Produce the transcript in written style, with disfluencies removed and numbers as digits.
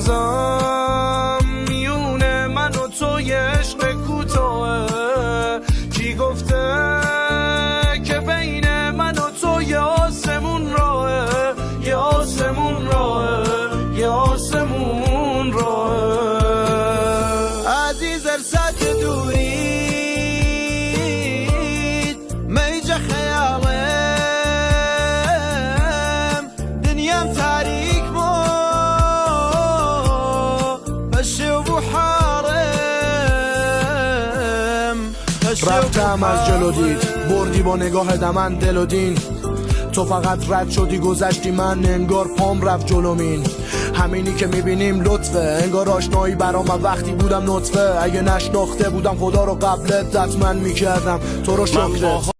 هنوزم میونه من و توی عشق کوتاه. کی گفته که بین من و تو یه آسمون راهه، یه آسمون راهه، یه آسمون راهه. عزیز ارسات دورید میجه خیالم دنیام تاریک مو بشو بحارم. رفتم از جلو دید بردی با نگاه دمن دل و دین. تو فقط رد شدی گذشتی من انگار پام رفت جلومین. همینی که میبینیم لطفه انگار آشنایی برام من وقتی بودم نطفه. اگه نشناخته بودم خدا رو قبلت حتما میکردم تو رو شکرت.